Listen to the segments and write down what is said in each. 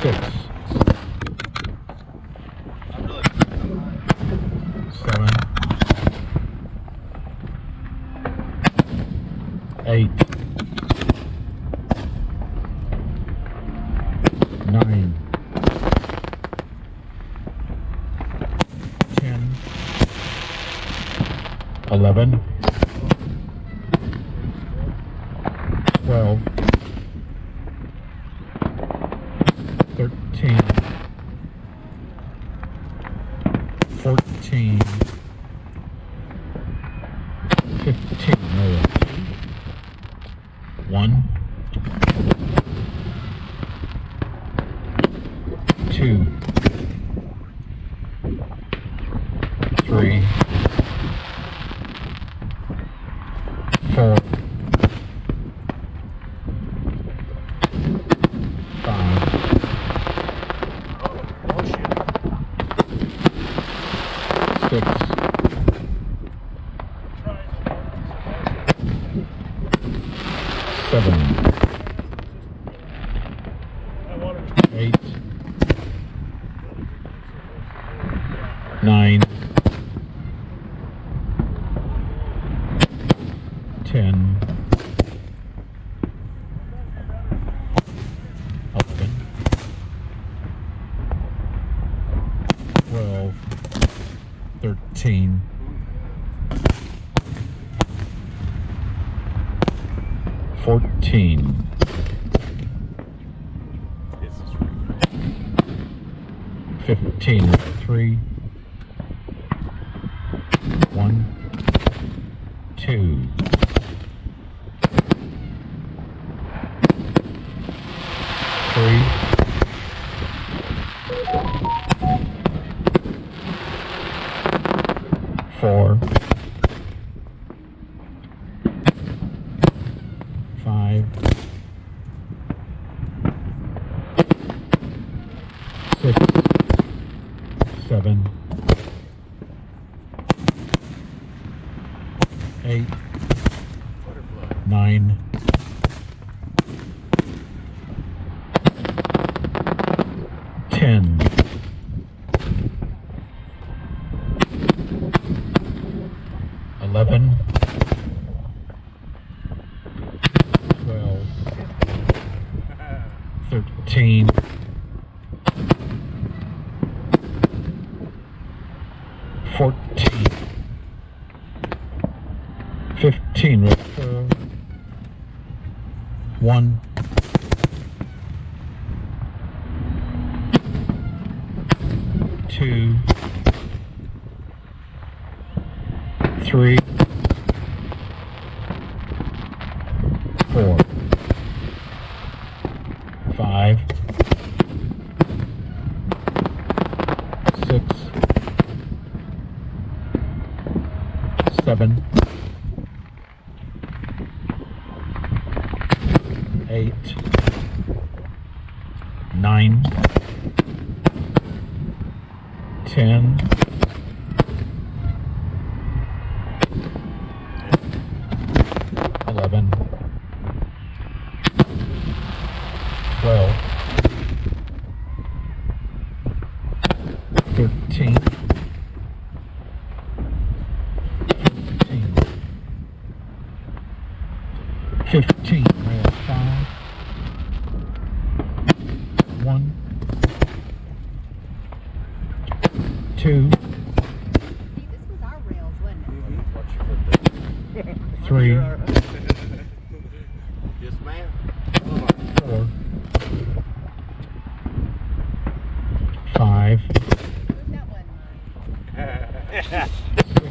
6, 7, 8, 9, 10, 11, 12, 13, 14, 15, 1, 2, 3, 4, 5, 6, 7, 8, 9, 10, 11, 12, 13, 14, 15, 3, 1, 2, 3, 4, 5, 6, 7, 8, 9, 10, 11, 12, 13, 14, 15, 1, 2, 3, 4, 5, 6, 7, 8, 9, 10, 11, 12, 13, 15, 5, 1, 2, 3, Yes, ma'am. 4, 5, 6,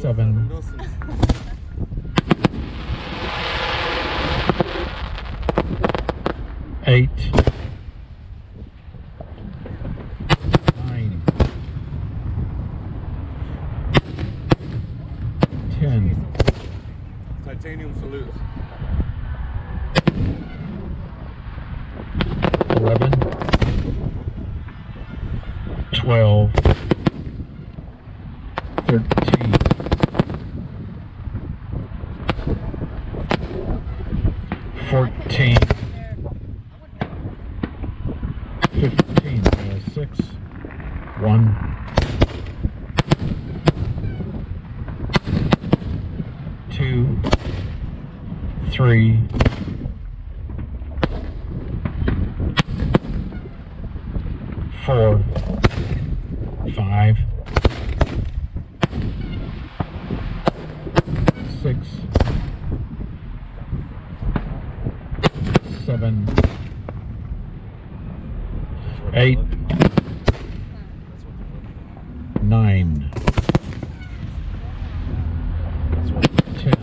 7, 8, 9, 10, Titanium salutes. 11, 12, 13, 14, 3, 4, 5, 6, 7, 8, 9, 10,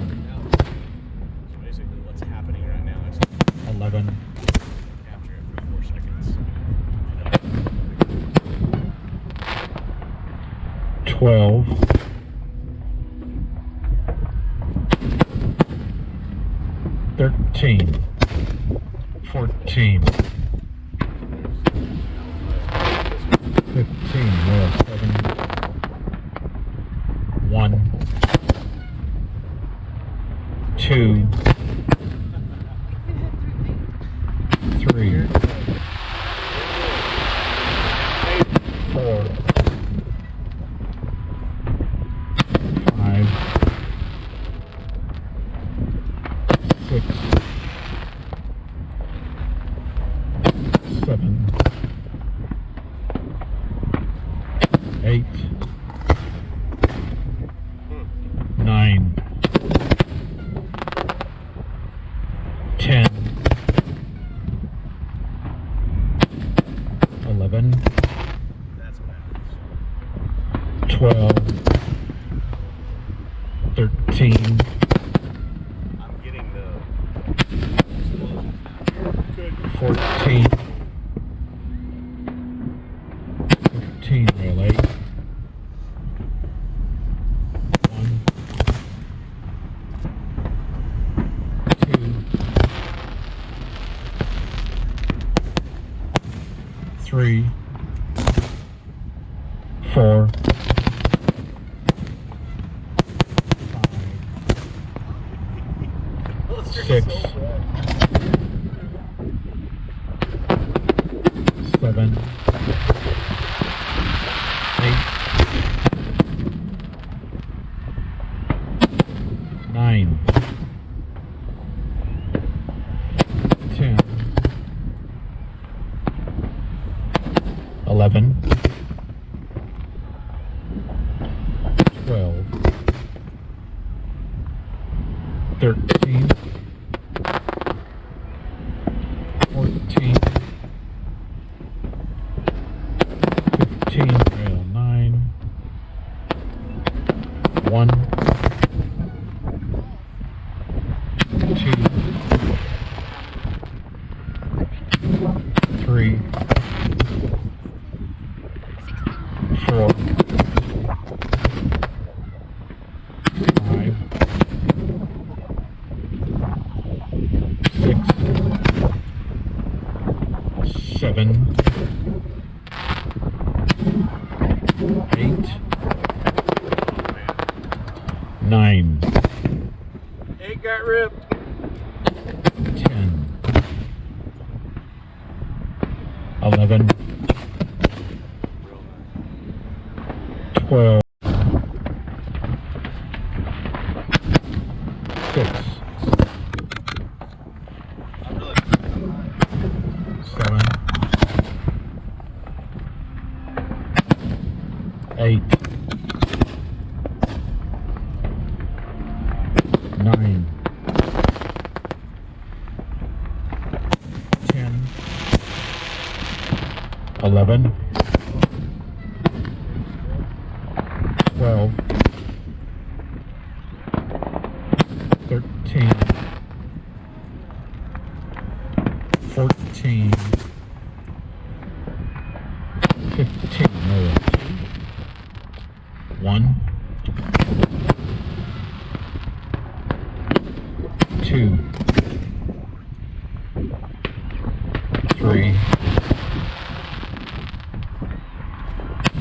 So basically what's happening right now is 11, capture it for 4 seconds. 12, 13, 14, 15, well, 7, 1, 2, 3, 4, 5, 6, 7, 8, 9, 10, 11, That's what happens. 12, 13, I'm getting the explosions now. Good. 14, 15, really. 1, 2, 3, 4, 5, 6, 7, 8, 9, 10, 11, 12, 13, 14, 15, well, 9, 1, 2, 3, 4, 5, 6, 7, 8, 9, 8 got ripped. 10, 11, 12, 6, 7, 8, 9, 10, 11, 12, 13, 14, 15, 1, 2, 3,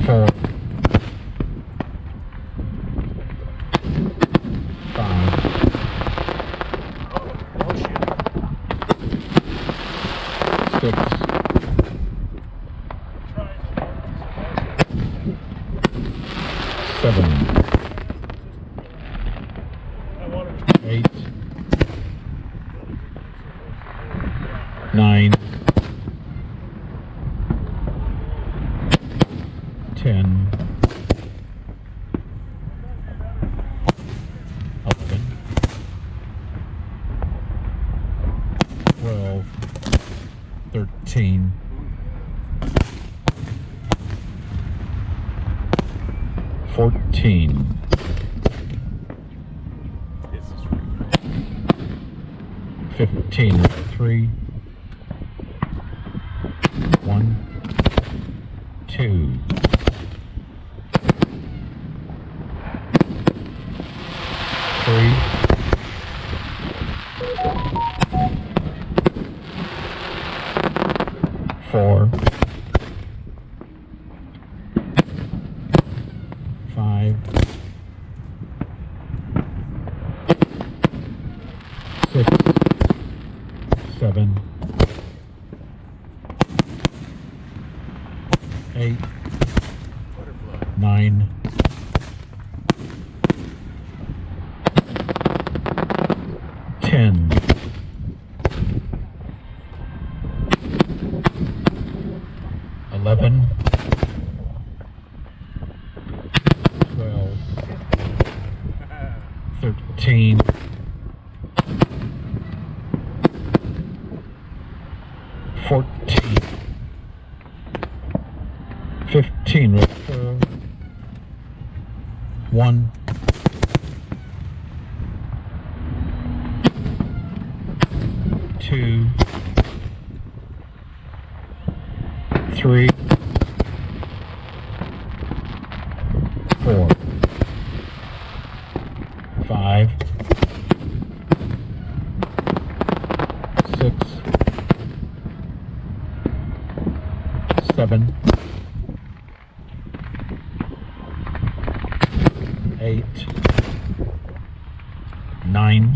4, 5, 6, 7, 8, 9, 10, 11, 12, 13, 14, 15, 3, 1, 2, 3, 4, 5, 6, 7, 8, 9, 10, 11, 12, 13, 14, 15, with 4, 1, 2, 3, 4, 5, 6, 7, 8, 9,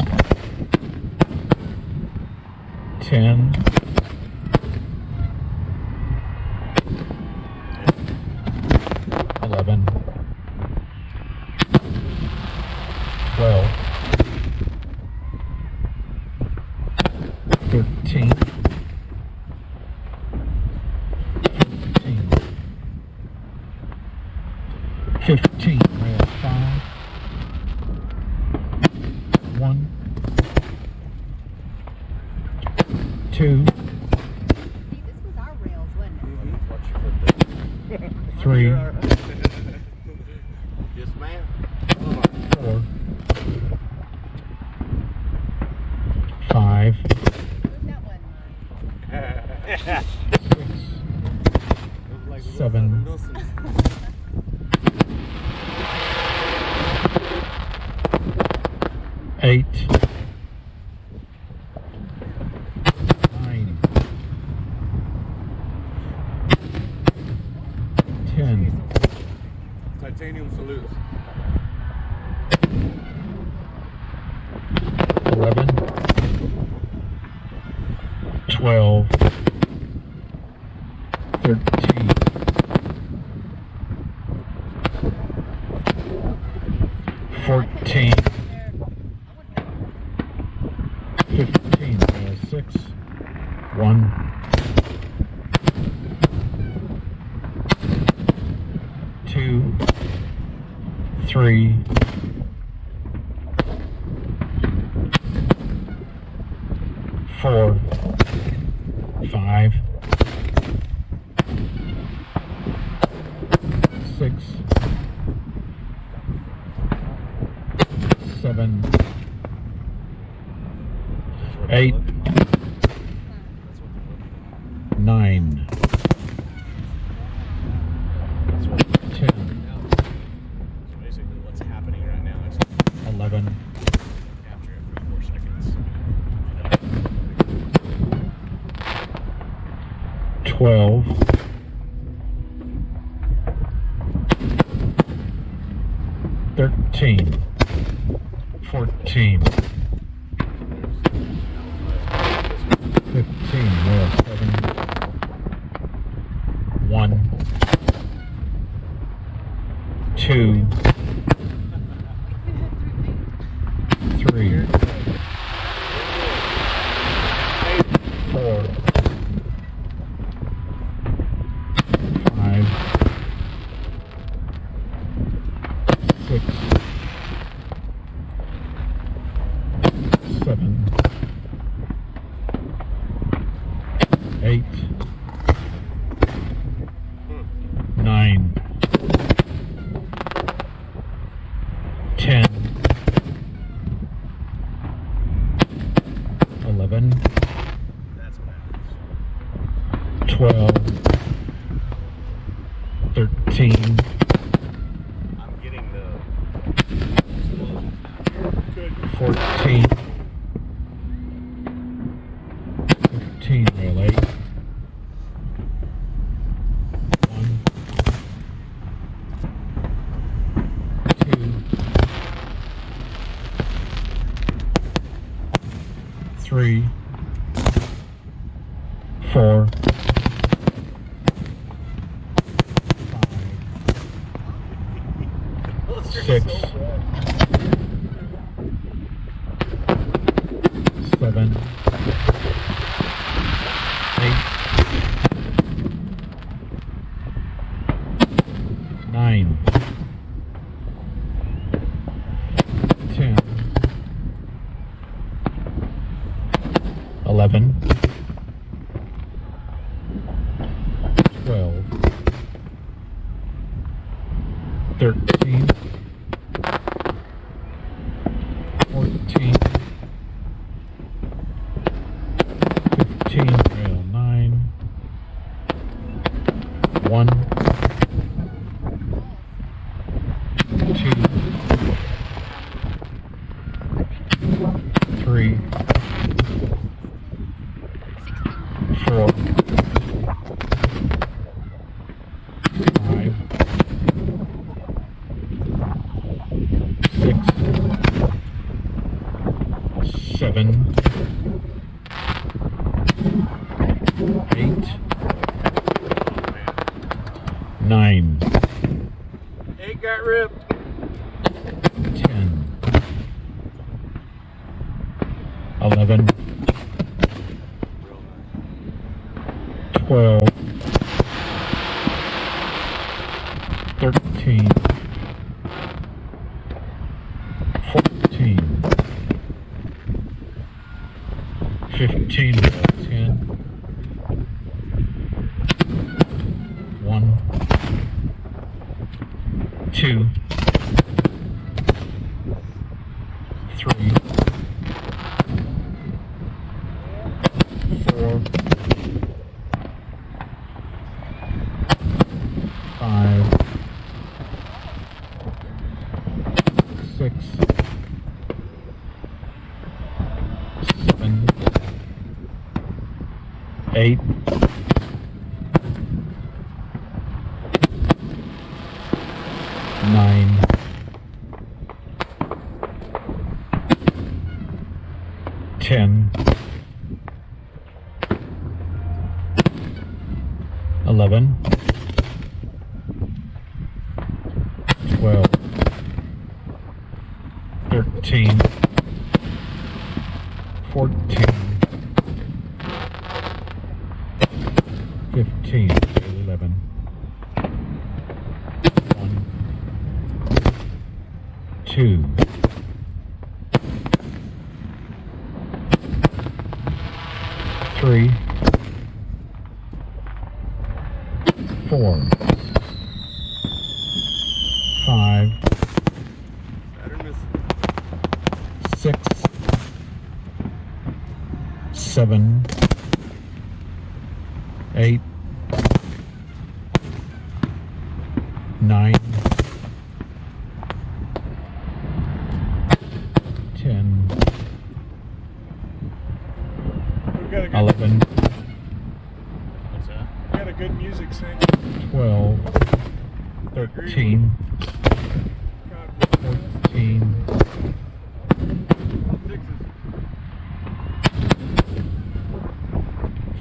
10, 11, 12, 13, 15, 5, 1, 2, See, this was our rails, wasn't it? 3, Yes, ma'am. 4, 5, That one. 6, 7, 8, 9, 10, Titanium salutes. 11, 12, 13, 14, 15, 6, 1, 2, 3, 4, 5, 6, 7, 8, 9, 10, So basically, what's happening right now is 11, capture it for 4 seconds. 12, 13, 14, 15, 7, 1, 2, 3, 4, 8, 9, 10, 11, That's what happens. 12, 13, I'm getting the 14, 15, really. 1, 2, 3, 4, 5, 6, 7, 8, 9, 10, 11, 12, 13, 14, 15, 9, 1, 2, 3, 4, 5, 6, 7, 8, 9, 8 got ripped. 10, 11, 12, 13, 14, 15, 10, 1, 2, 3, 4, 5, 6, 7, 8, 9, 10, 11, 12, 13, 14, 15, 11, 1, 2, 3, 4, 5, 6, 7, 8, 9, 10, We got a good, 11, what's that? We got a good music scene. 12, 13, 14,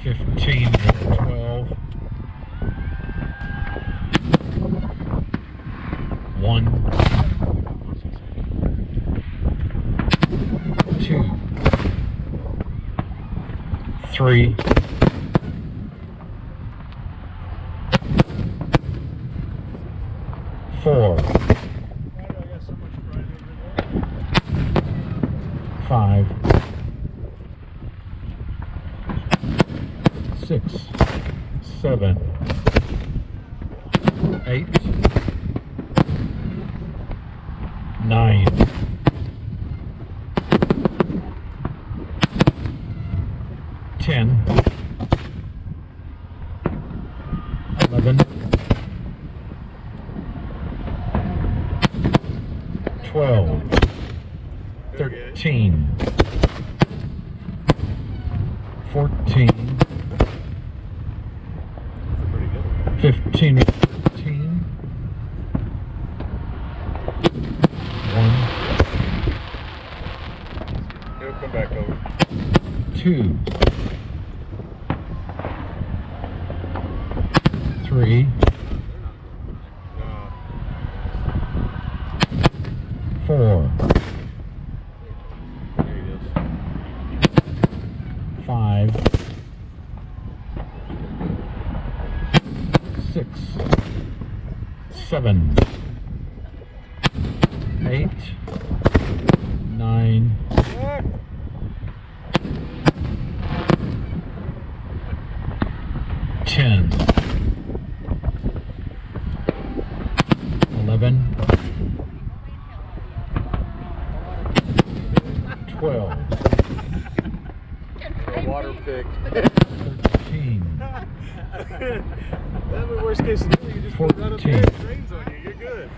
15, 12, 1, 2, 3, 4, 5, 6, 7, 8, 9, 10, 11, 12, 13, 14, 15, 14, 1, He'll come back over. 2, 3, 4, There he goes. 5, 6, 7, 8, 9, 10, 11, 12, Water pick. 13, That'd be worst case scenario. You just put that up there, it rains on you. You're good.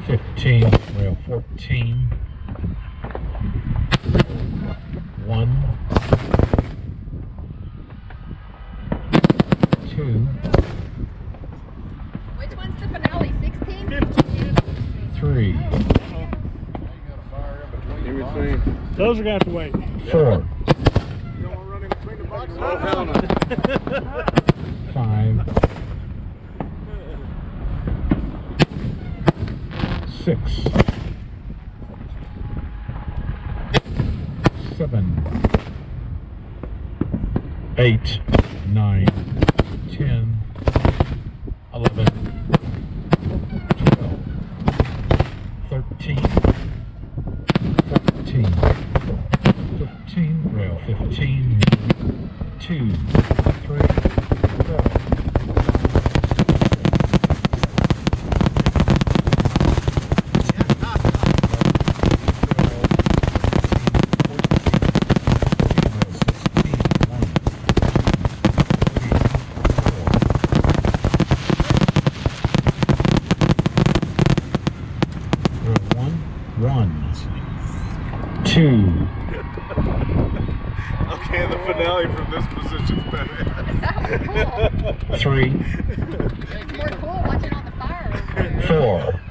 15, rail 14, 1, 2, Which one's the finale? 16? 3, In between. Those are going to have to wait. 4, You don't want to run in between the boxes? Oh, hell no. 5, 6, 7, 8, 9, 10, 11, 12, 13, 14, 15, rail 15, 2, 3, 4, 1, 2, Okay, the finale from this position's better. That was cool. 3, It's more cool watching all the fire. 4,